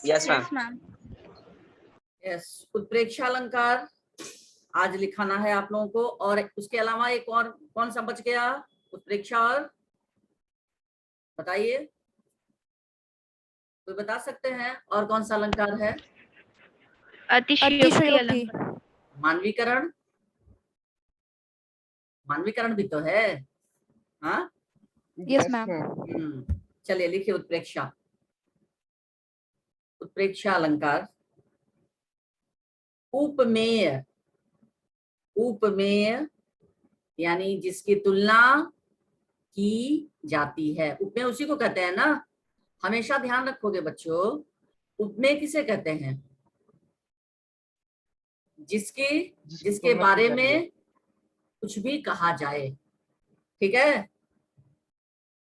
Yes ma'am. Yes ma'am. Yes, उत्प्रेक्षा अलंकार आज लिखाना है आप लोगों को। और उसके अलावा एक और कौन सा बच गया? उत्प्रेक्षा और बताइए, कोई बता सकते हैं और कौन सा अलंकार है? अतिशयोक्ति अलंकार। मानवीकरण, मानवीकरण भी तो है। हाँ यस मैम। चलिए लिखिए उत्प्रेक्षा। उत्प्रेक्षा अलंकार उपमेय, उपमेय यानी जिसकी तुलना की जाती है। उपमेय उसी को कहते हैं ना, हमेशा ध्यान रखोगे बच्चों। उपमेय किसे कहते हैं? जिसके बारे में कुछ भी कहा जाए, ठीक है।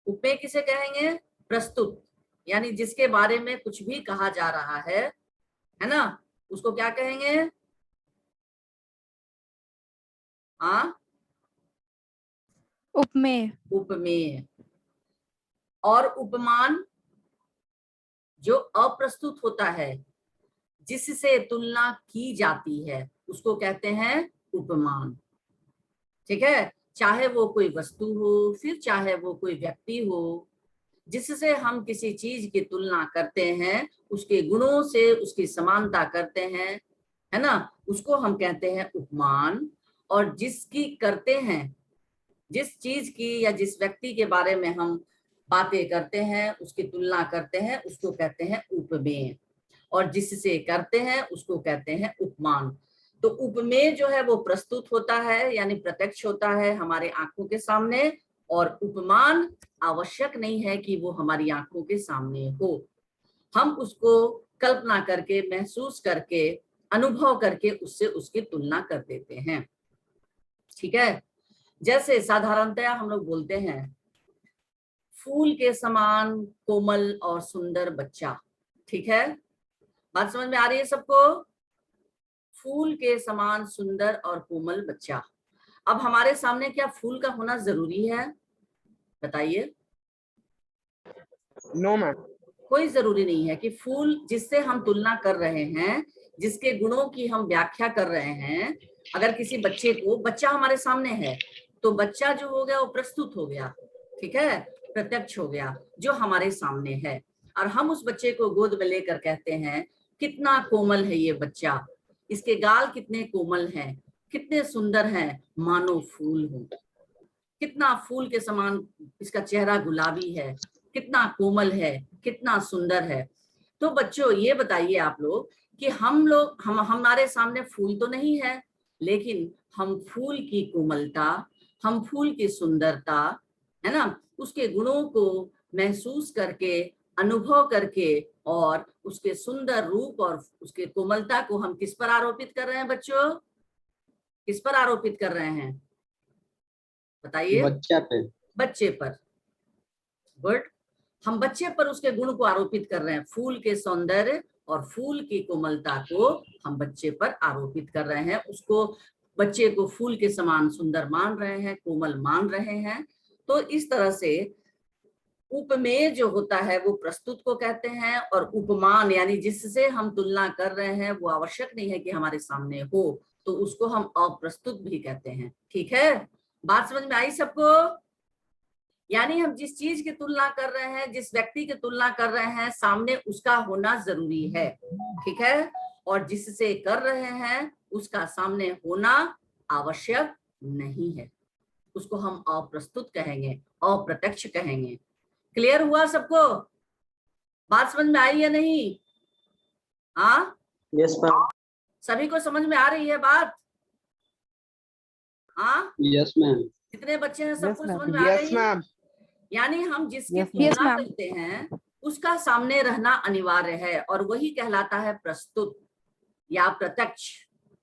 उपमेय किसे कहेंगे? प्रस्तुत, यानी जिसके बारे में कुछ भी कहा जा रहा है ना, उसको क्या कहेंगे? हाँ, उपमेय। उपमेय। और उपमान जो अप्रस्तुत होता है, जिससे तुलना की जाती है, उसको कहते हैं उपमान। ठीक है, चाहे वो कोई वस्तु हो, फिर चाहे वो कोई व्यक्ति हो, जिससे हम किसी चीज की तुलना करते हैं, उसके गुणों से उसकी समानता करते हैं, है ना, उसको हम कहते हैं उपमान। और जिसकी करते हैं, जिस चीज की या जिस व्यक्ति के बारे में हम बातें करते हैं, उसकी तुलना करते हैं, उसको कहते हैं उपमेय। और जिससे करते हैं उसको कहते हैं उपमान। तो उपमेय जो है वो प्रस्तुत होता है, यानी प्रत्यक्ष होता है हमारे आंखों के सामने। और उपमान आवश्यक नहीं है कि वो हमारी आंखों के सामने हो, हम उसको कल्पना करके, महसूस करके, अनुभव करके उससे उसकी तुलना कर देते हैं। ठीक है, जैसे साधारणतया हम लोग बोलते हैं फूल के समान कोमल और सुंदर बच्चा। ठीक है, बात समझ में आ रही है सबको? फूल के समान सुंदर और कोमल बच्चा। अब हमारे सामने क्या फूल का होना जरूरी है? बताइए। No ma'am. कोई जरूरी नहीं है कि फूल जिससे हम तुलना कर रहे हैं, जिसके गुणों की हम व्याख्या कर रहे हैं, अगर किसी बच्चे को, बच्चा हमारे सामने है तो बच्चा जो हो गया वो प्रस्तुत हो गया, ठीक है, प्रत्यक्ष हो गया, जो हमारे सामने है। और हम उस बच्चे को गोद में लेकर कहते हैं कितना कोमल है ये बच्चा, इसके गाल कितने कोमल हैं, कितने सुंदर हैं, मानो फूल हो, कितना फूल के समान इसका चेहरा गुलाबी है, कितना कोमल है, कितना सुंदर है। तो बच्चों ये बताइए आप लोग कि हम हमारे सामने फूल तो नहीं है, लेकिन हम फूल की कोमलता, हम फूल की सुंदरता, है ना, उसके गुणों को महसूस करके, अनुभव करके, और उसके सुंदर रूप और उसके कोमलता को हम किस पर आरोपित कर रहे हैं बच्चों? किस पर आरोपित कर रहे हैं बताइए? बच्चा पे। बच्चे पर। गुड, हम बच्चे पर उसके गुण को आरोपित कर रहे हैं। फूल के सौंदर्य और फूल की कोमलता को हम बच्चे पर आरोपित कर रहे हैं, उसको, बच्चे को फूल के समान सुंदर मान रहे हैं, कोमल मान रहे हैं। तो इस तरह से उपमेय जो होता है वो प्रस्तुत को कहते हैं, और उपमान यानी जिससे हम तुलना कर रहे हैं वो आवश्यक नहीं है कि हमारे सामने हो, तो उसको हम अप्रस्तुत भी कहते हैं। ठीक है, बात समझ में आई सबको? यानी हम जिस चीज की तुलना कर रहे हैं, जिस व्यक्ति की तुलना कर रहे हैं, सामने उसका होना जरूरी है, ठीक है। और जिससे कर रहे हैं उसका सामने होना आवश्यक नहीं है, उसको हम अप्रस्तुत कहेंगे, अप्रत्यक्ष कहेंगे। क्लियर हुआ सबको? बात समझ में आई या नहीं? हाँ, यस मैम। सभी को समझ में आ रही है बात? हाँ, यस मैम। कितने बच्चे हैं, सबको समझ में आ यस रही है? मैम। यानी हम जिसकी Yes, तुलना ma'am. करते हैं उसका सामने रहना अनिवार्य है, और वही कहलाता है प्रस्तुत या प्रत्यक्ष।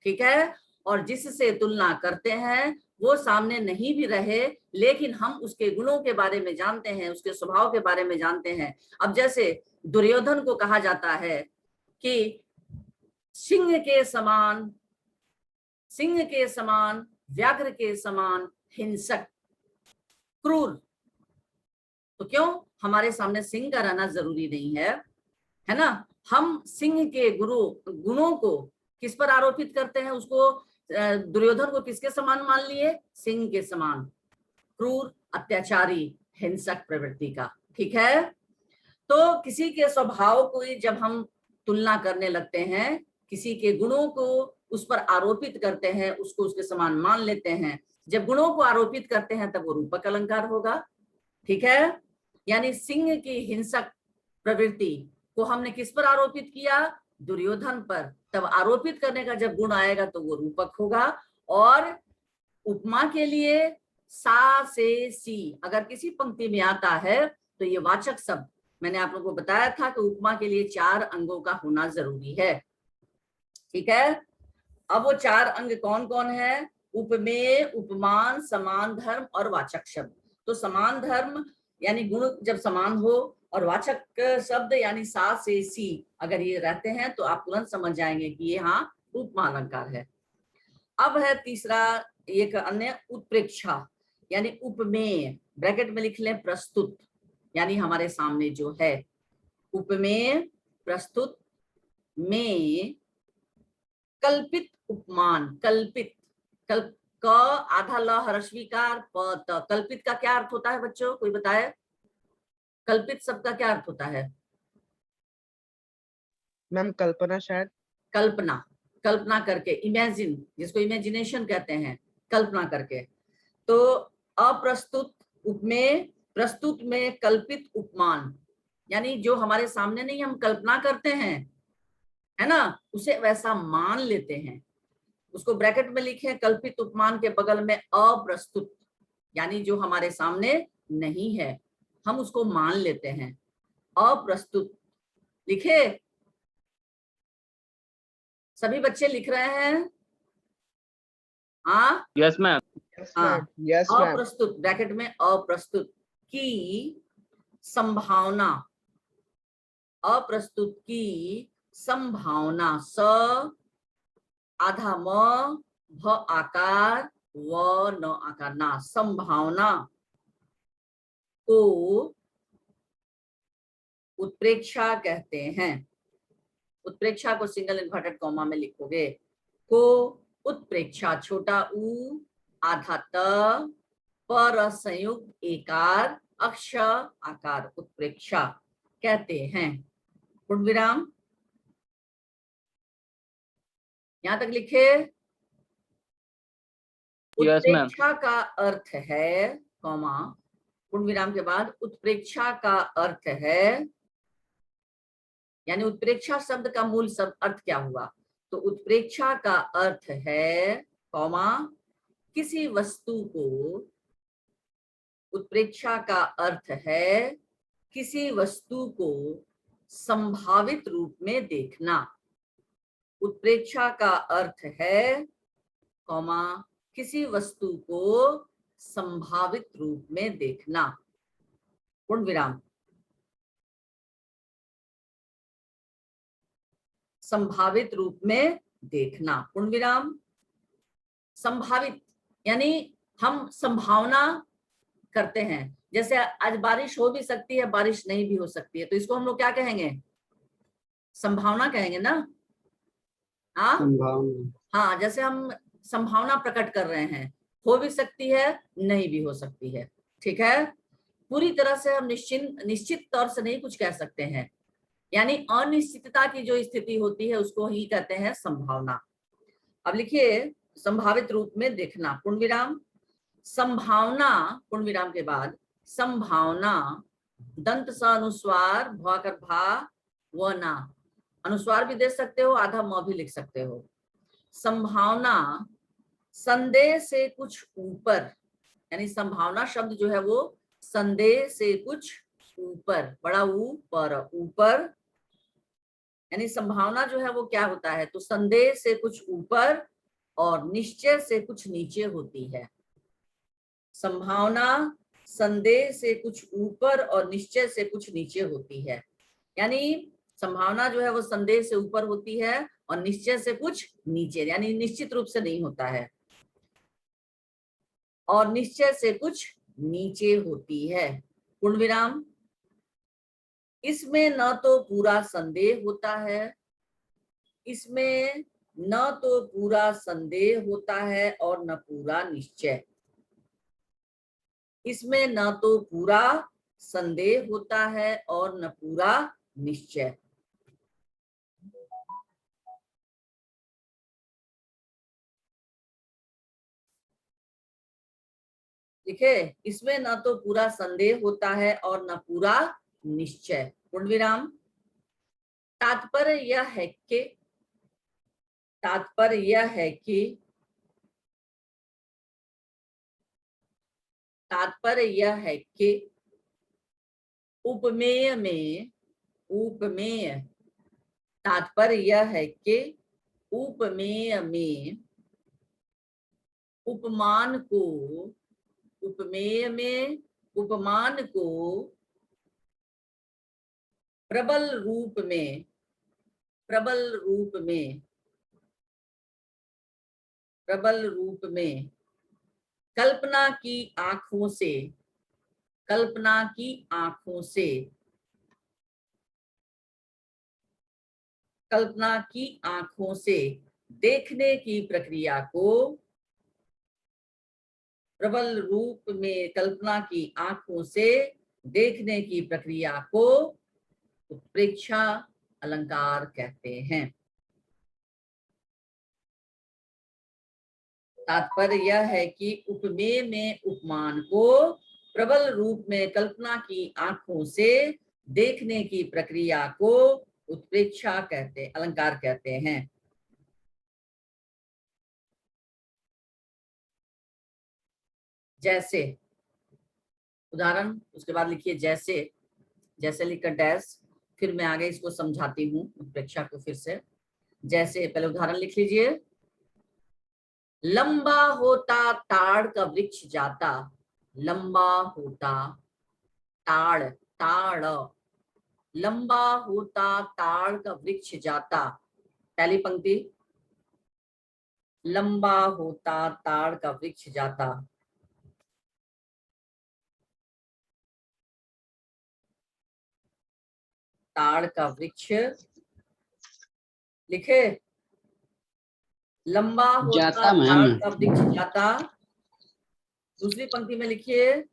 ठीक है, और जिससे तुलना करते हैं वो सामने नहीं भी रहे, लेकिन हम उसके गुणों के बारे में जानते हैं, उसके स्वभाव के बारे में जानते हैं। अब जैसे दुर्योधन को कहा जाता है कि सिंह के समान, सिंह के समान, व्याघ्र के समान हिंसक, क्रूर। तो क्यों? हमारे सामने सिंह का रहना जरूरी नहीं है, है ना, हम सिंह के गुणों को किस पर आरोपित करते हैं? उसको दुर्योधन को किसके समान मान लिए? सिंह के समान, क्रूर, अत्याचारी, हिंसक प्रवृत्ति का। ठीक है, तो किसी के स्वभाव को जब हम तुलना करने लगते हैं, किसी के गुणों को उस पर आरोपित करते हैं, उसको उसके समान मान लेते हैं, जब गुणों को आरोपित करते हैं तब वो रूपक अलंकार होगा। ठीक है, यानी सिंह की हिंसक प्रवृत्ति को हमने किस पर आरोपित किया? दुर्योधन पर। तब आरोपित करने का जब गुण आएगा तो वो रूपक होगा। और उपमा के लिए सा से सी अगर किसी पंक्ति में आता है तो ये वाचक शब्द, मैंने आप लोगों को बताया था कि उपमा के लिए 4 अंगों का होना जरूरी है। ठीक है, अब वो 4 अंग कौन कौन है? उपमेय, उपमान, समान धर्म और वाचक शब्द। तो समान धर्म यानी गुण जब समान हो, और वाचक शब्द यानी सा से सी अगर ये रहते हैं तो आप तुरंत समझ जाएंगे कि ये हाँ उपमा अलंकार है। अब है तीसरा एक अन्य उत्प्रेक्षा यानी उपमेय, ब्रैकेट में लिख लें प्रस्तुत, यानी हमारे सामने जो है उपमेय, प्रस्तुत में कल्पित उपमान। कल्पित, कल्प क आधा ल ह्रस्वीकार प त। कल्पित का क्या अर्थ होता है बच्चों, कोई बताए? कल्पित शब्द का क्या अर्थ होता है? मैम कल्पना शायद। कल्पना, कल्पना करके, इमेजिन, जिसको इमेजिनेशन कहते हैं, कल्पना करके। तो अप्रस्तुत उपमेय, प्रस्तुत में कल्पित उपमान, यानी जो हमारे सामने नहीं हम कल्पना करते हैं, है ना, उसे वैसा मान लेते हैं। उसको ब्रैकेट में लिखे, कल्पित उपमान के बगल में अप्रस्तुत, यानी जो हमारे सामने नहीं है हम उसको मान लेते हैं। अप्रस्तुत लिखे, सभी बच्चे लिख रहे हैं? हाँ, यस मैम। हाँ, यस मैम। अप्रस्तुत, ब्रैकेट में अप्रस्तुत की संभावना, अप्रस्तुत की संभावना, स आधा म भ आकार व न आकार ना, संभावना को उत्प्रेक्षा कहते हैं। उत्प्रेक्षा को सिंगल इन्वर्टेड कॉमा में लिखोगे, को उत्प्रेक्षा, छोटा ऊ आधा त पर संयुक्त एकार अक्ष आकार, उत्प्रेक्षा कहते हैं। पूर्ण विराम, यहां तक लिखे। Yes ma'am. उत्प्रेक्षा का अर्थ है, कॉमा, पूर्ण विराम के बाद उत्प्रेक्षा का अर्थ है, यानी उत्प्रेक्षा शब्द का मूल शब्द अर्थ क्या हुआ? तो उत्प्रेक्षा का अर्थ है, कॉमा, किसी वस्तु को, उत्प्रेक्षा का अर्थ है किसी वस्तु को संभावित रूप में देखना। उत्प्रेक्षा का अर्थ है, कॉमा, किसी वस्तु को संभावित रूप में देखना। पूर्ण विराम, संभावित रूप में देखना, पूर्ण विराम। संभावित यानी हम संभावना करते हैं, जैसे आज बारिश हो भी सकती है, बारिश नहीं भी हो सकती है, तो इसको हम लोग क्या कहेंगे? संभावना कहेंगे ना। हाँ, हाँ, जैसे हम संभावना प्रकट कर रहे हैं, हो भी सकती है, नहीं भी हो सकती है। ठीक है, पूरी तरह से हम निश्चित तौर से नहीं कुछ कह सकते हैं, यानी अनिश्चितता की जो स्थिति होती है उसको ही कहते हैं संभावना। अब लिखिए, संभावित रूप में देखना, पूर्ण विराम। संभावना, पूर्ण विराम के बाद संभावना, दंत स अनुस्वार भकर भा व ना, अनुस्वार भी दे सकते हो, आधा म भी लिख सकते हो। संभावना संदेह से कुछ ऊपर, यानी संभावना शब्द जो है वो संदेह से कुछ ऊपर, बड़ा ऊपर, ऊपर, यानी संभावना जो है वो क्या होता है? तो संदेह से कुछ ऊपर और निश्चय से कुछ नीचे होती है। संभावना संदेह से कुछ ऊपर और निश्चय से कुछ नीचे होती है, यानी संभावना जो है वो संदेह से ऊपर होती है और निश्चय से कुछ नीचे, यानी निश्चित रूप से नहीं होता है, और निश्चय से कुछ नीचे होती है। पूर्ण विराम। इसमें न तो पूरा संदेह होता है, इसमें न तो पूरा संदेह होता है और न पूरा निश्चय। इसमें न तो पूरा संदेह होता है और न पूरा निश्चय। देखिए, इसमें न तो पूरा संदेह होता है और न पूरा निश्चय। पूर्ण विराम। तात्पर्य यह है कि तात्पर्य यह है कि तात्पर्य यह है कि उपमेय में उपमेय तात्पर्य यह है कि उपमेय में उपमान को उपमेय में उपमान को प्रबल रूप में प्रबल रूप में प्रबल रूप में कल्पना की आंखों से कल्पना की आंखों से कल्पना की आंखों से देखने की प्रक्रिया को प्रबल रूप में कल्पना की आंखों से देखने की प्रक्रिया को उत्प्रेक्षा अलंकार कहते हैं। तात्पर्य यह है कि उपमेय में उपमान को प्रबल रूप में कल्पना की आंखों से देखने की प्रक्रिया को उत्प्रेक्षा अलंकार कहते हैं। जैसे उदाहरण, उसके बाद लिखिए जैसे, जैसे लिखकर डैश, फिर मैं आगे इसको समझाती हूँ उत्प्रेक्षा को फिर से। जैसे पहले उदाहरण लिख लीजिए। लंबा होता ताड़ का वृक्ष जाता, लंबा होता ताड़ ताड़ लंबा होता ताड़ का वृक्ष जाता। पहली पंक्ति, लंबा होता ताड़ का वृक्ष जाता। ताड़ का वृक्ष लिखे, लंबा होता ताड़ का वृक्ष जाता। दूसरी पंक्ति में लिखिए,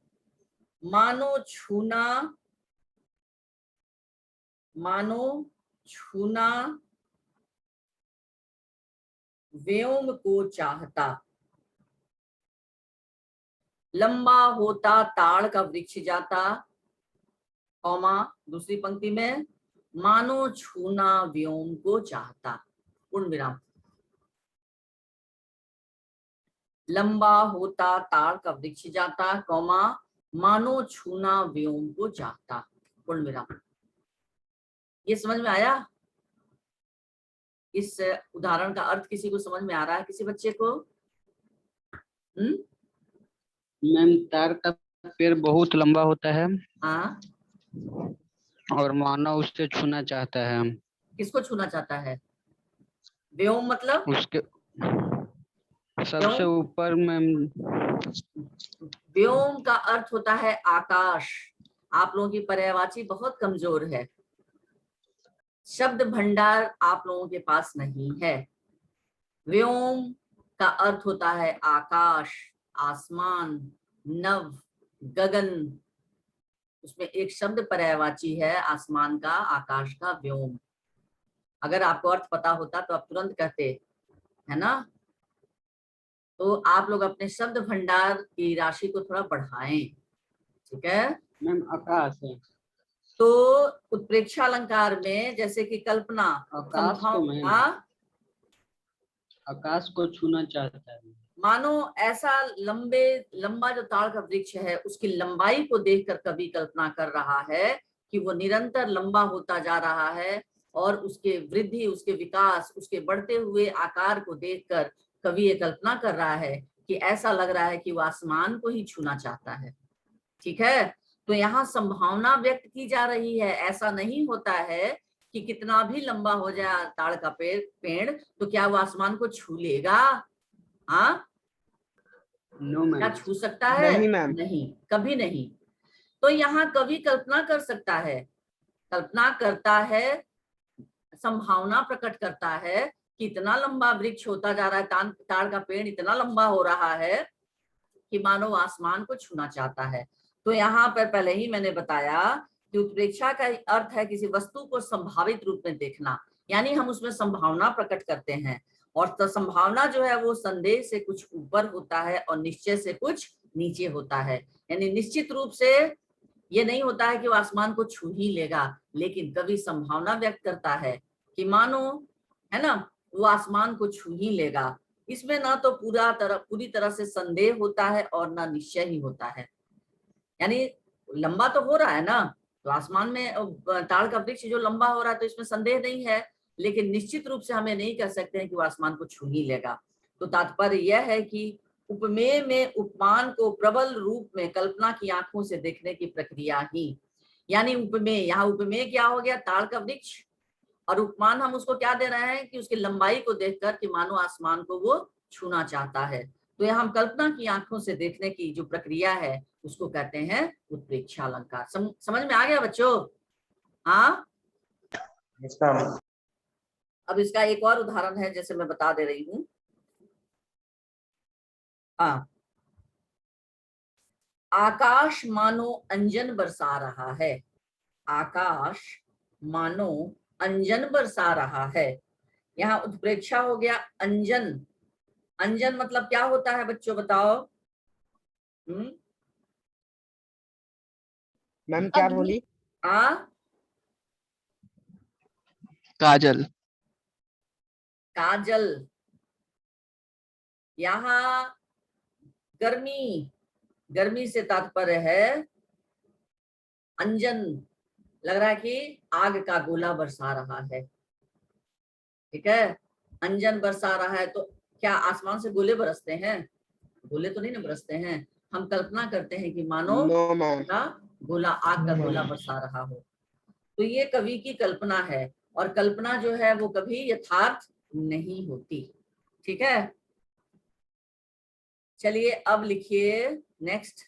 मानो छूना व्योम को चाहता। लंबा होता ताड़ का वृक्ष जाता, कौमा दूसरी पंक्ति में मानो छूना व्योम को चाहता, पूर्ण विराम। लंबा होता ताड़ का वृक्ष जाता, कौमा मानो छूना व्योम को चाहता, पूर्ण विराम। ये समझ में आया? इस उदाहरण का अर्थ किसी को समझ में आ रहा है? किसी बच्चे को? मैम, तार का पेड़ बहुत लंबा होता है। हाँ, और मानव उससे छूना चाहता है। किसको छूना चाहता है? व्योम मतलब उसके सबसे ऊपर में। व्योम का अर्थ होता है आकाश। आप लोगों की पर्यायवाची बहुत कमजोर है, शब्द भंडार आप लोगों के पास नहीं है। व्योम का अर्थ होता है आकाश, आसमान, नभ, गगन। उसमें एक शब्द पर्यायवाची है आसमान का, आकाश का, व्योम। अगर आपको अर्थ पता होता तो आप तुरंत कहते, है ना? तो आप लोग अपने शब्द भंडार की राशि को थोड़ा बढ़ाएं, ठीक है? मैम, आकाश है। तो उत्प्रेक्षा अलंकार में जैसे कि कल्पना, आकाश को छूना चाहता है। मानो ऐसा लंबा जो ताड़ का वृक्ष है उसकी लंबाई को देखकर कवि कल्पना कर रहा है कि वो निरंतर लंबा होता जा रहा है, और उसके वृद्धि, उसके विकास, उसके बढ़ते हुए आकार को देखकर कवि ये कल्पना कर रहा है कि ऐसा लग रहा है कि वो आसमान को ही छूना चाहता है। ठीक है? तो यहाँ संभावना व्यक्त की जा रही है। ऐसा नहीं होता है कि कितना भी लंबा हो जाए ताड़ का पेड़ तो क्या वो आसमान को छू लेगा? हाँ, क्या छू सकता है? नहीं मैम, नहीं, कभी नहीं। तो यहाँ कवि कल्पना कर सकता है कल्पना करता है, संभावना प्रकट करता है कि इतना लंबा वृक्ष होता जा रहा है, ताड़ का पेड़ इतना लंबा हो रहा है कि मानो आसमान को छूना चाहता है। तो यहाँ पर पहले ही मैंने बताया कि उत्प्रेक्षा का अर्थ है किसी वस्तु को संभावित रूप में देखना, यानी हम उसमें संभावना प्रकट करते हैं। और तो संभावना जो है वो संदेह से कुछ ऊपर होता है और निश्चय से कुछ नीचे होता है। यानी निश्चित रूप से ये नहीं होता है कि वो आसमान को छू ही लेगा, लेकिन कवि संभावना व्यक्त करता है कि मानो, है ना, वो आसमान को छू ही लेगा। इसमें ना तो पूरी तरह से संदेह होता है और ना निश्चय ही होता है। यानी लंबा तो हो रहा है ना, तो आसमान में ताड़ का वृक्ष जो लंबा हो रहा है तो इसमें संदेह नहीं है, लेकिन निश्चित रूप से हमें नहीं कह सकते हैं कि वो आसमान को छू ही लेगा। तो तात्पर्य यह है कि उपमेय में उपमान को प्रबल रूप में कल्पना की आंखों से देखने की प्रक्रिया ही, यानी उपमेय, यहाँ उपमेय क्या हो गया, ताड़ का वृक्ष, और उपमान हम उसको क्या दे रहे हैं कि उसकी लंबाई को देखकर कि मानो आसमान को वो छूना चाहता है। तो यहाँ हम कल्पना की आंखों से देखने की जो प्रक्रिया है उसको कहते हैं उत्प्रेक्षा अलंकार। समझ में आ गया बच्चों? हाँ, अब इसका एक और उदाहरण है, जैसे मैं बता दे रही हूँ। हाँ, आकाश मानो अंजन बरसा रहा है, आकाश मानो अंजन बरसा रहा है। यहाँ उत्प्रेक्षा हो गया अंजन। अंजन मतलब क्या होता है बच्चों, बताओ? मैम क्या बोली? काजल। काजल। यहाँ गर्मी, गर्मी से तात्पर्य है अंजन, लग रहा है कि आग का गोला बरसा रहा है। ठीक है, अंजन बरसा रहा है, तो क्या आसमान से गोले बरसते हैं? गोले तो नहीं ना बरसते हैं। हम कल्पना करते हैं कि मानो नो मैम। गोला, आग का गोला बरसा रहा हो। तो ये कवि की कल्पना है, और कल्पना जो है वो कभी यथार्थ नहीं होती। ठीक है, चलिए अब लिखिए नेक्स्ट,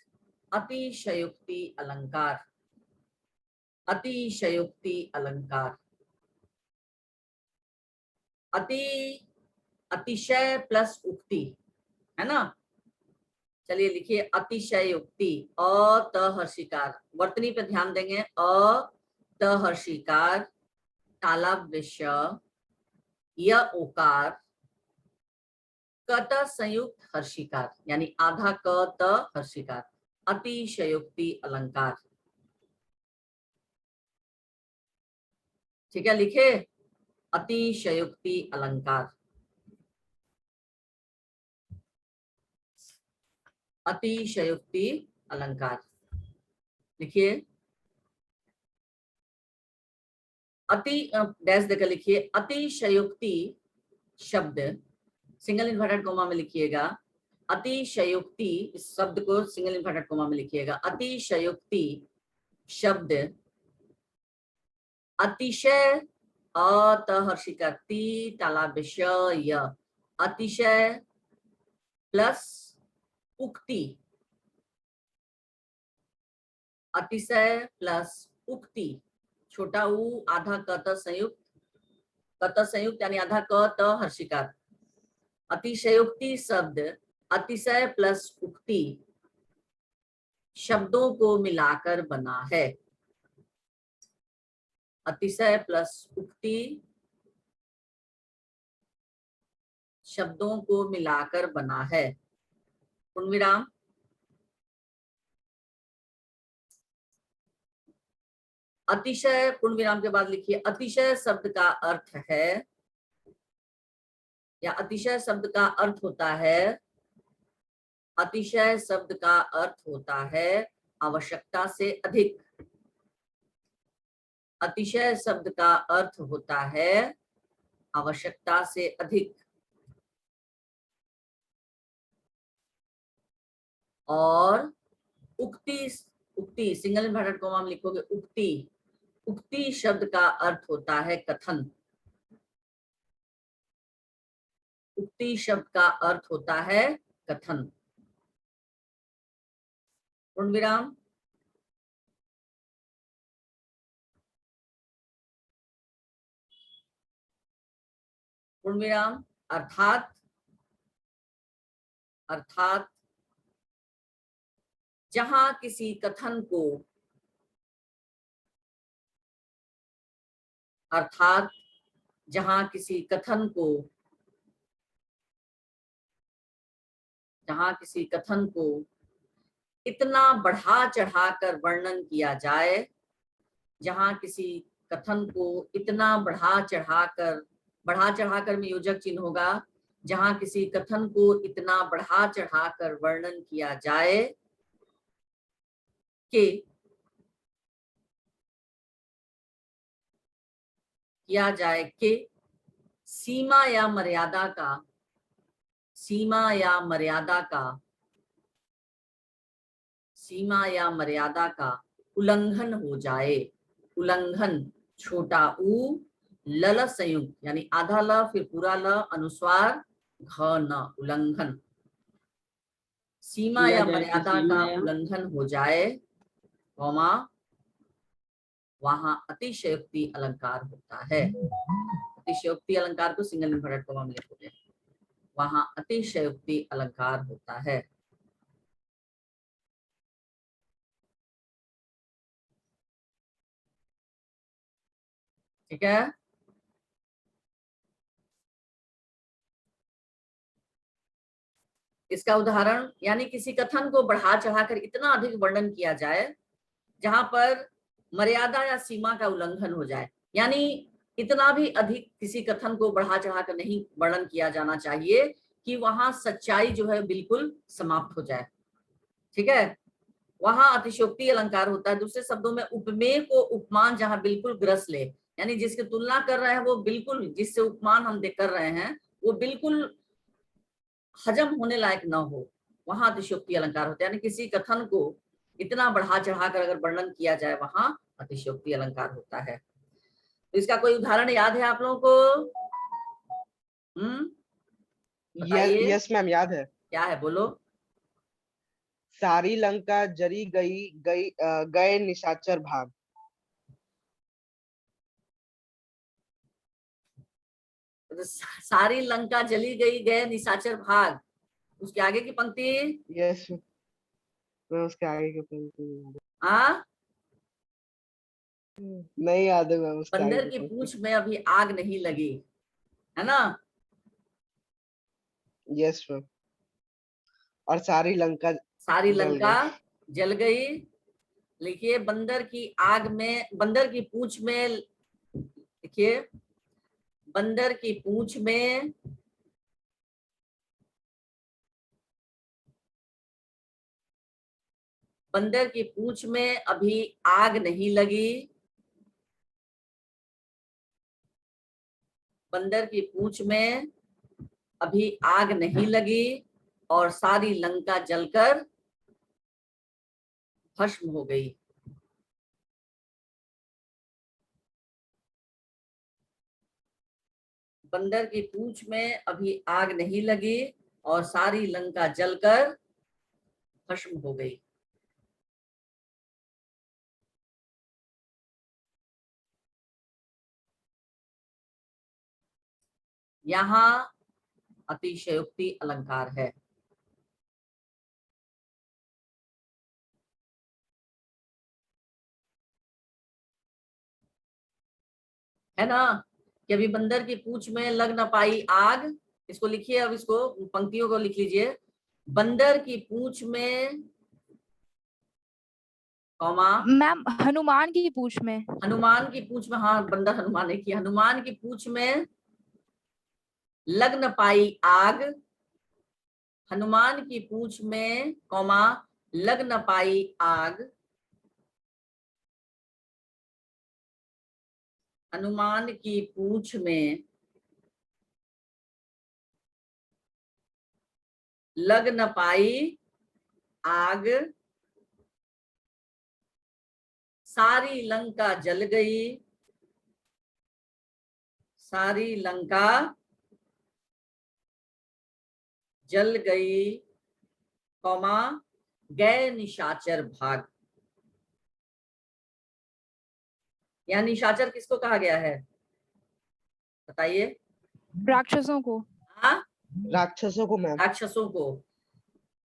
अतिशयोक्ति अलंकार। अतिशयोक्ति अलंकार, अति, अतिशय प्लस उक्ति, है ना। चलिए लिखिए अतिशयोक्ति, अतहर्षिकार, वर्तनी पे ध्यान देंगे, अतहर्षिकार, तालाब विषय, य ओकार, कत संयुक्त हर्षिकार, यानी आधा क त हर्षिकार, अतिशयोक्ति अलंकार। ठीक है, लिखे अतिशयोक्ति अलंकार। अतिशयोक्ति अलंकार लिखिए, अति डैश देकर लिखिए, अतिशयोक्ति शब्द सिंगल इन्वर्टेड कोमा में लिखिएगा। अतिशयोक्ति, इस शब्द को सिंगल इन्वर्टेड कोमा में लिखिएगा। अतिशयोक्ति शब्द अतिशय, अतहर्षिकति, तालाबशय, अतिशय प्लस उक्ति, अतिशय प्लस उक्ति, छोटा ऊ आधा कत संयुक्त, कत संयुक्त यानी आधा क त हर्षिकार। अतिशयोक्ति शब्द अतिशय प्लस उक्ति शब्दों को मिलाकर बना है। अतिशय प्लस उक्ति शब्दों को मिलाकर बना है। पूर्ण विराम। अतिशय पूर्ण विराम के बाद लिखिए, अतिशय शब्द का अर्थ है, या अतिशय शब्द का अर्थ होता है, अतिशय शब्द का अर्थ होता है आवश्यकता से अधिक। अतिशय शब्द का अर्थ होता है आवश्यकता से अधिक। और उक्ति, उक्ति सिंगल इन्वर्टेड कोमा में लिखोगे उक्ति, उक्ति शब्द का अर्थ होता है कथन। उक्ति शब्द का अर्थ होता है कथन। पूर्ण विराम। पूर्ण विराम, अर्थात अर्थात जहां किसी कथन को अर्थात जहां किसी कथन को जहां किसी कथन को इतना बढ़ा चढ़ाकर वर्णन किया जाए, जहां किसी कथन को इतना बढ़ा चढ़ाकर में योजक चिन्ह होगा, जहां किसी कथन को इतना बढ़ा चढ़ाकर वर्णन किया जाए कि सीमा या मर्यादा का उल्लंघन हो जाए। उल्लंघन छोटा ऊ, लल संयुक्त यानी आधा ल फिर पूरा ल अनुस्वार घ न, उल्लंघन। सीमा या मर्यादा का उल्लंघन हो जाए, कौमा, वहां अतिशयोक्ति अलंकार होता है। अतिशयोक्ति अलंकार को सिंगल इन्वर्टेड कॉमा में लिखोगे, वहां अतिशयोक्ति अलंकार होता है। ठीक है, इसका उदाहरण यानी किसी कथन को बढ़ा चढ़ाकर इतना अधिक वर्णन किया जाए जहां पर मर्यादा या सीमा का उल्लंघन हो जाए, यानी इतना भी अधिक किसी कथन को बढ़ा चढ़ाकर नहीं वर्णन किया जाना चाहिए कि वहां सच्चाई जो है बिल्कुल समाप्त हो जाए। ठीक है, वहां अतिशयोक्ति अलंकार होता है। दूसरे शब्दों में उपमेय को उपमान जहां बिल्कुल ग्रस ले, यानी जिसकी तुलना कर रहे हैं वो बिल्कुल, जिससे उपमान हम देख कर रहे हैं वो बिल्कुल हजम होने लायक न हो, वहां अतिशयोक्ति अलंकार होता है। यानी किसी कथन को इतना बढ़ा चढ़ाकर अगर वर्णन किया जाए वहां अतिशयोक्ति अलंकार होता है। तो इसका कोई उदाहरण याद है आप लोगों को? बताइए। यस मैम, याद है। क्या है, बोलो। सारी लंका जरी गए निशाचर भाग। तो सारी लंका जली गई, गए निशाचर भाग, उसके आगे की पंक्ति। यस मैं उसके आगे की पंक्ति हाँ, नहीं याद है मैम, उसके आगे बंदर की की पंक्ति। पूंछ में अभी आग नहीं लगी, है ना? यस मैम, और सारी लंका जल गई। लिखिए बंदर की आग में, बंदर की पूंछ में, लिखिए बंदर की पूंछ में अभी आग नहीं लगी। बंदर की पूंछ में अभी आग नहीं लगी और सारी लंका जलकर भस्म हो गई। बंदर की पूंछ में अभी आग नहीं लगी और सारी लंका जलकर भस्म हो गई। यहां अतिशयोक्ति अलंकार है ना, कि अभी बंदर की पूंछ में लग न पाई आग। इसको लिखिए, अब इसको पंक्तियों को लिख लीजिए। बंदर की पूंछ में, कौमा, मैम हनुमान की पूंछ में, हनुमान की पूंछ में, हाँ बंदर हनुमान ने किया, हनुमान की पूंछ में लग न पाई आग। हनुमान की पूंछ में, कौमा, लग न पाई आग। हनुमान की पूंछ में लग न पाई आग, सारी लंका जल गई। सारी लंका जल गई, कौमा, गए निशाचर भाग। यहाँ निशाचर किसको कहा गया है, बताइए? राक्षसों को। हाँ, राक्षसों को मैम। राक्षसों को।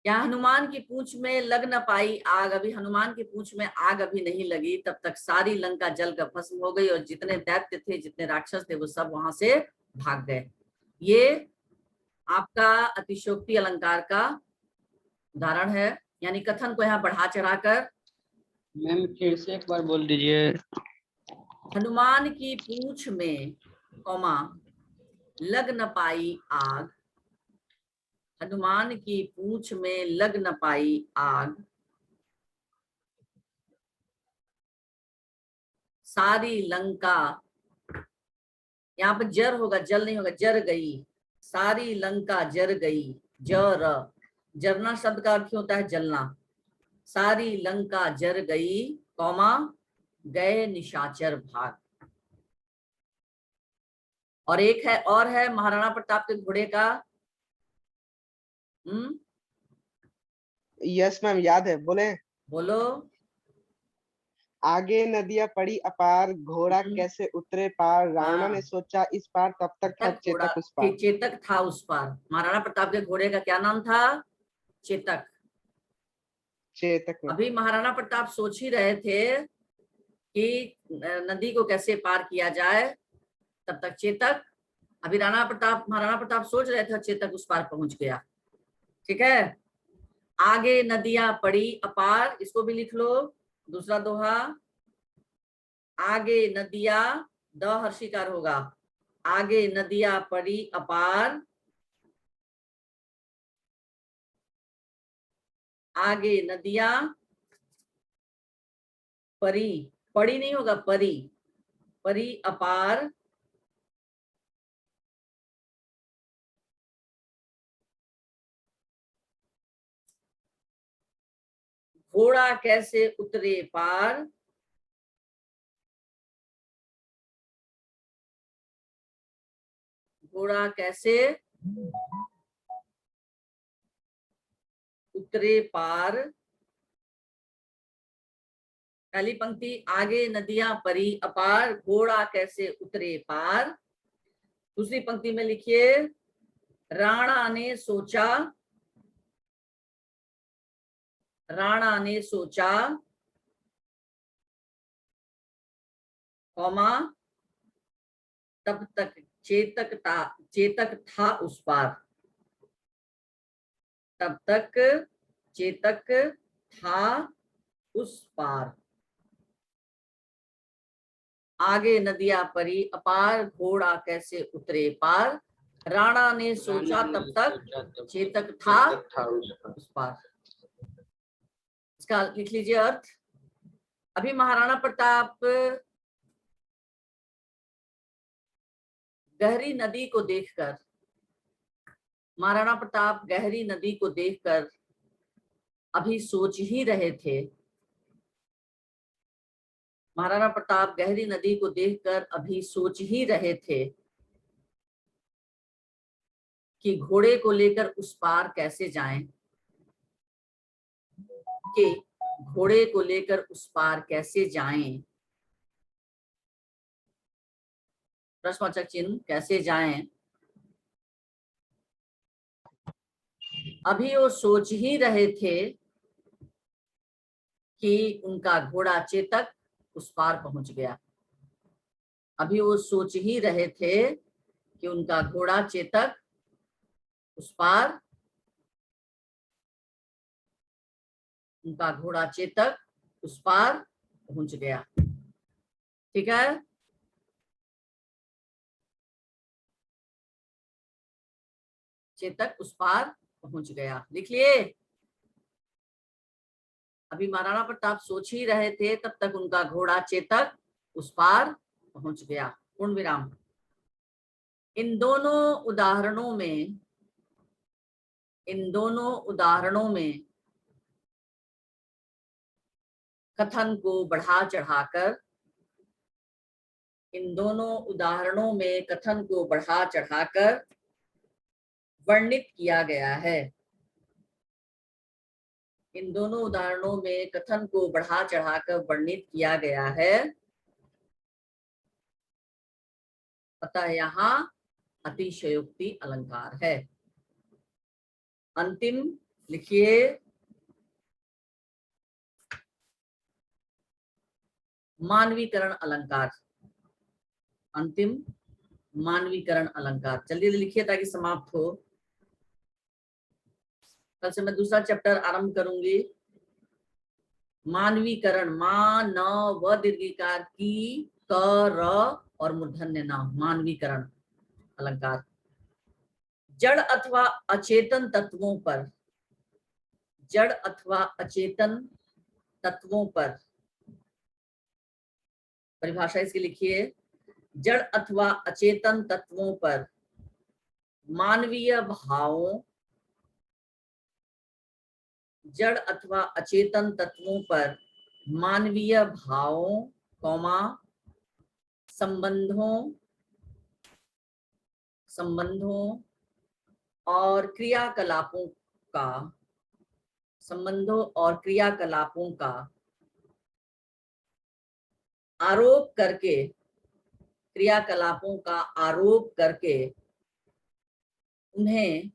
या हनुमान की पूंछ में लग न पाई आग, अभी हनुमान की पूंछ में आग अभी नहीं लगी, तब तक सारी लंका जल कर भस्म हो गई और जितने दैत्य थे, जितने राक्षस थे, वो सब वहां से भाग गए। ये आपका अतिशयोक्ति अलंकार का उदाहरण है, यानी कथन को यहाँ बढ़ा चढ़ाकर। मैम फिर से एक बार बोल दीजिए। हनुमान की पूंछ में कौमा लग न पाई आग, हनुमान की पूंछ में लग न पाई आग, सारी लंका, यहाँ पर जर होगा, जल नहीं होगा, जर गई, सारी लंका जर गई, जर, जरना शब्द का अर्थ होता है जलना। सारी लंका जर गई, कौमा गए निशाचर भाग। और एक है और है महाराणा प्रताप के घोड़े का। यस मैम, याद है, बोले। बोलो। आगे नदियां पड़ी अपार, घोड़ा कैसे उतरे पार, रावण ने सोचा इस पार, तब तक था चेतक उस पार। चेतक था उस पार। महाराणा प्रताप के घोड़े का क्या नाम था? चेतक। चेतक में। अभी महाराणा प्रताप सोच ही रहे थे कि नदी को कैसे पार किया जाए, तब तक चेतक, अभी महाराणा प्रताप सोच रहे थे, चेतक उस पार पहुंच गया। ठीक है। आगे नदियां पड़ी अपार, इसको भी लिख लो, दूसरा दोहा। आगे नदियां, द हर्षिकार होगा, आगे नदियां पड़ी अपार, आगे नदियां परी, पड़ी नहीं होगा, परी, परी अपार, घोड़ा कैसे उतरे पार, घोड़ा कैसे उतरे पार। पहली पंक्ति, आगे नदियां परी अपार, घोड़ा कैसे उतरे पार। दूसरी पंक्ति में लिखिए, राणा ने सोचा, राणा ने सोचा, कौमा तब तक चेतक था उस पार, तब तक चेतक था उस पार। आगे नदियां परी अपार, घोड़ा कैसे उतरे पार, राणा ने सोचा तब तक चेतक था उस पार। इसका लिख लीजिए अर्थ। अभी महाराणा प्रताप गहरी नदी को देखकर, महाराणा प्रताप गहरी नदी को देखकर अभी सोच ही रहे थे, महाराणा प्रताप गहरी नदी को देखकर अभी सोच ही रहे थे कि घोड़े को लेकर उस पार कैसे जाएं, कि घोड़े को लेकर उस पार कैसे जाएं, प्रश्नवाचक चिन्ह, कैसे जाएं। अभी वो सोच ही रहे थे कि उनका घोड़ा चेतक उस पार पहुंच गया। अभी वो सोच ही रहे थे कि उनका घोड़ा चेतक उस पार, उनका घोड़ा चेतक उस पार पहुंच गया। ठीक है। चेतक उस पार पहुंच गया, लिख लिए। अभी महाराणा प्रताप सोच ही रहे थे, तब तक उनका घोड़ा चेतक उस पार पहुंच गया। पूर्ण विराम। इन दोनों उदाहरणों में कथन को बढ़ा चढ़ाकर, इन दोनों उदाहरणों में कथन को बढ़ा चढ़ाकर वर्णित किया गया है। इन दोनों उदाहरणों में कथन को बढ़ा चढ़ाकर वर्णित किया गया है। अतः यहाँ अतिशयोक्ति अलंकार है। अंतिम लिखिए मानवीकरण अलंकार। अंतिम मानवीकरण अलंकार जल्दी जल्दी लिखिए ताकि समाप्त हो। कल से मैं दूसरा चैप्टर आरंभ करूंगी। मानवीकरण, मा न व दीर्घिकार की क र और मूर्धन्य न, मानवीकरण अलंकार। जड़ अथवा अचेतन तत्वों पर, जड़ अथवा अचेतन तत्वों पर, परिभाषा इसकी लिखिए, जड़ अथवा अचेतन तत्वों पर मानवीय भावों, जड़ अथवा अचेतन तत्वों पर मानवीय भावों, कौमा संबंधों और क्रियाकलापों का, संबंधों और क्रियाकलापों का आरोप करके, क्रियाकलापों का आरोप करके उन्हें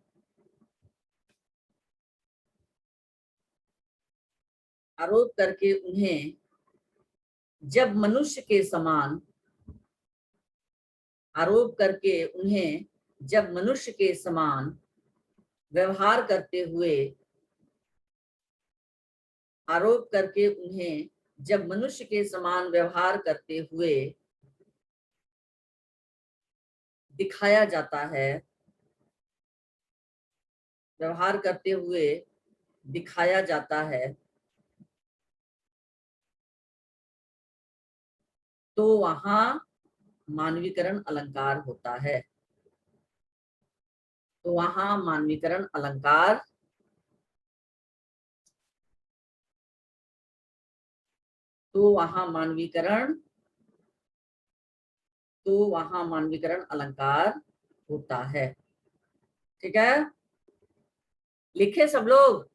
जब मनुष्य के समान, आरोप करके उन्हें जब मनुष्य के समान व्यवहार करते हुए, आरोप करके उन्हें जब मनुष्य के समान व्यवहार करते हुए दिखाया जाता है, व्यवहार करते हुए दिखाया जाता है, तो वहां मानवीकरण अलंकार होता है। तो वहां मानवीकरण अलंकार, तो वहां मानवीकरण अलंकार होता है। ठीक है, लिखे सब लोग?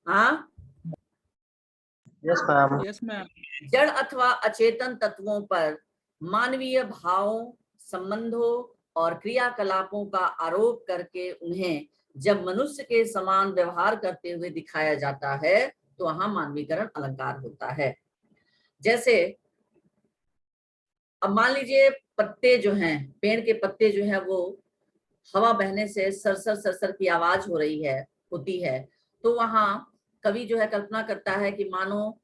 हाँ, यस मैम। Yes ma'am. जड़ अथवा अचेतन तत्वों पर मानवीय भावों, संबंधों और क्रियाकलापों का आरोप करके उन्हें जब मनुष्य के समान व्यवहार करते हुए दिखाया जाता है, तो वहां मानवीकरण अलंकार होता है। जैसे अब मान लीजिए पत्ते जो हैं, पेड़ के पत्ते जो है वो हवा बहने से सरसर सरसर की आवाज हो रही है, होती है, तो वहां कवि जो है कल्पना करता है कि मानो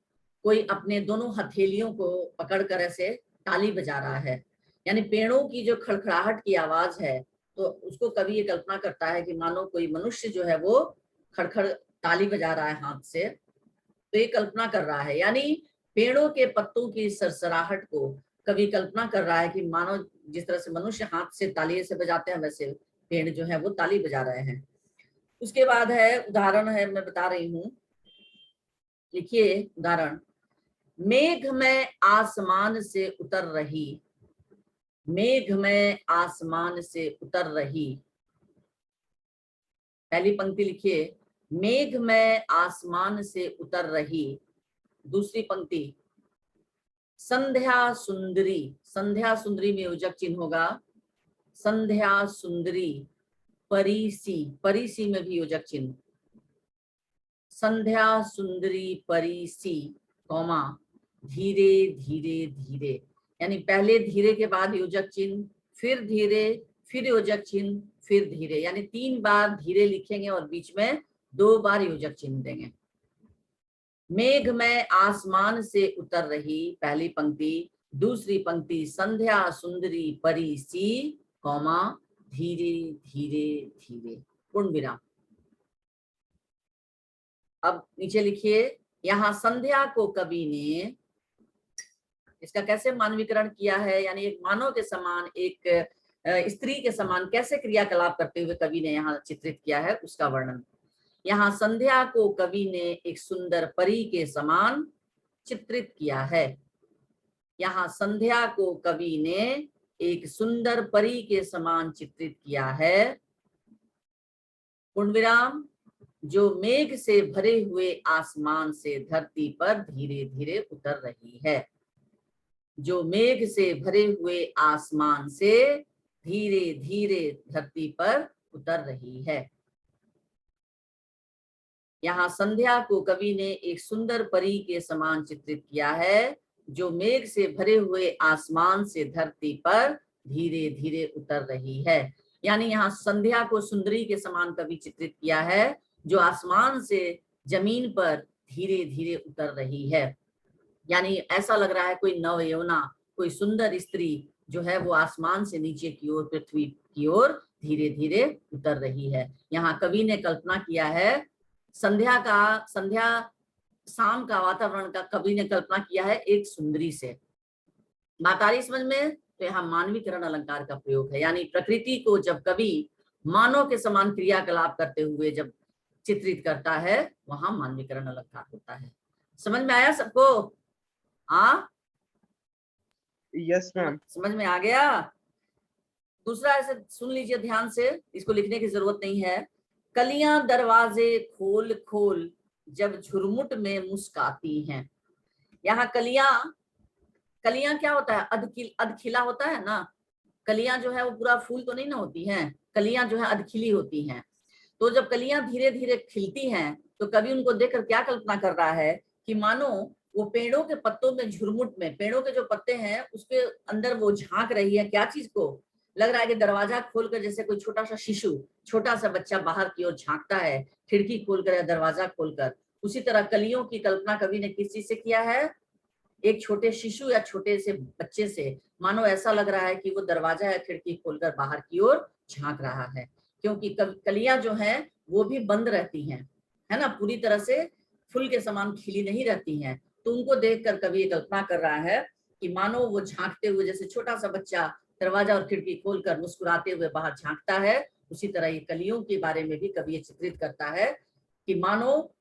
कोई अपने दोनों हथेलियों को पकड़कर ऐसे ताली बजा रहा है, यानी पेड़ों की जो खड़खड़ाहट की आवाज है, तो उसको कवि ये कल्पना करता है कि मानो कोई मनुष्य जो है वो खड़खड़ ताली बजा रहा है हाथ से, तो ये कल्पना कर रहा है, यानी पेड़ों के पत्तों की सरसराहट को कवि कल्पना कर रहा है कि मानो जिस तरह से मनुष्य हाथ से ताली से बजाते हैं, वैसे पेड़ जो है वो ताली बजा रहे हैं। उसके बाद है, उदाहरण है, मैं बता रही हूं, लिखिए उदाहरण, मेघ में आसमान से उतर रही, मेघ में आसमान से उतर रही, पहली पंक्ति लिखिए, मेघ में आसमान से उतर रही। दूसरी पंक्ति, संध्या सुंदरी, संध्या सुंदरी में योजक चिन्ह होगा, संध्या सुंदरी परीसी, परीसी में भी योजक चिन्ह, संध्या सुंदरी परीसी, कौमा धीरे धीरे धीरे, यानी पहले धीरे के बाद योजक चिन्ह, फिर धीरे, फिर योजक चिन्ह, फिर धीरे, यानी 3 बार धीरे लिखेंगे और बीच में 2 बार योजक चिन्ह देंगे। मेघ में आसमान से उतर रही, पहली पंक्ति, दूसरी पंक्ति, संध्या सुंदरी परीसी, कौमा धीरे धीरे धीरे, पूर्ण विराम। अब नीचे लिखिए, यहाँ संध्या को कवि ने, इसका कैसे मानवीकरण किया है, यानी एक मानव के समान, एक स्त्री के समान कैसे क्रियाकलाप करते हुए कवि ने यहाँ चित्रित किया है, उसका वर्णन। यहाँ संध्या को कवि ने एक सुंदर परी के समान चित्रित किया है। यहाँ संध्या को कवि ने एक सुंदर परी के समान चित्रित किया है, पूर्ण विराम, जो मेघ से भरे हुए आसमान से धरती पर धीरे धीरे उतर रही है, जो मेघ से भरे हुए आसमान से धीरे धीरे धरती पर उतर रही है। यहाँ संध्या को कवि ने एक सुंदर परी के समान चित्रित किया है, जो मेघ से भरे हुए आसमान से धरती पर धीरे धीरे उतर रही है। यानी यहाँ संध्या को सुंदरी के समान कवि चित्रित किया है, जो आसमान से जमीन पर धीरे धीरे उतर रही है। यानी ऐसा लग रहा है कोई नवयौवना, कोई सुंदर स्त्री जो है वो आसमान से नीचे की ओर, पृथ्वी की ओर धीरे धीरे उतर रही है। यहाँ कवि ने कल्पना किया है संध्या शाम का वातावरण का कवि ने कल्पना किया है एक सुंदरी से। बात आ रही समझ में? तो यहाँ मानवीकरण अलंकार का प्रयोग है, यानी प्रकृति को जब कवि मानव के समान क्रियाकलाप करते हुए जब चित्रित करता है, वहां मानवीकरण अलंकार होता है। समझ में आया सबको? हाँ, यस मैम। समझ में आ गया? दूसरा ऐसे सुन लीजिए ध्यान से, इसको लिखने की जरूरत नहीं है। कलियां दरवाजे खोल खोल जब झुरमुट में मुस्काती हैं। यहाँ कलियां क्या होता है? अधखिला होता है ना। कलियां जो है वो पूरा फूल तो नहीं ना होती हैं, कलियां जो है अधखिली होती हैं। तो जब कलियां धीरे धीरे खिलती हैं तो कवि उनको देखकर क्या कल्पना कर रहा है कि मानो वो पेड़ों के पत्तों में, झुरमुट में, पेड़ों के जो पत्ते हैं उसके अंदर वो झांक रही है। क्या चीज को? लग रहा है कि दरवाजा खोलकर, जैसे कोई छोटा सा शिशु, छोटा सा बच्चा बाहर की ओर झांकता है खिड़की खोलकर या दरवाजा खोलकर। उसी तरह कलियों की कल्पना कवि ने किस चीज से किया है? एक छोटे शिशु या छोटे से बच्चे से। मानो ऐसा लग रहा है कि वो दरवाजा या खिड़की खोलकर बाहर की ओर झांक रहा है, क्योंकि कलियां जो हैं वो भी बंद रहती हैं, है ना, पूरी तरह से फूल के समान खिली नहीं रहती हैं। तो उनको देखकर कवि ये कल्पना कर रहा है कि मानो वो झांकते हुए, जैसे छोटा सा बच्चा दरवाजा और खिड़की खोलकर मुस्कुराते हुए बाहर झांकता है, उसी तरह ये कलियों के बारे में भी कवि ये चित्रित करता है कि मानो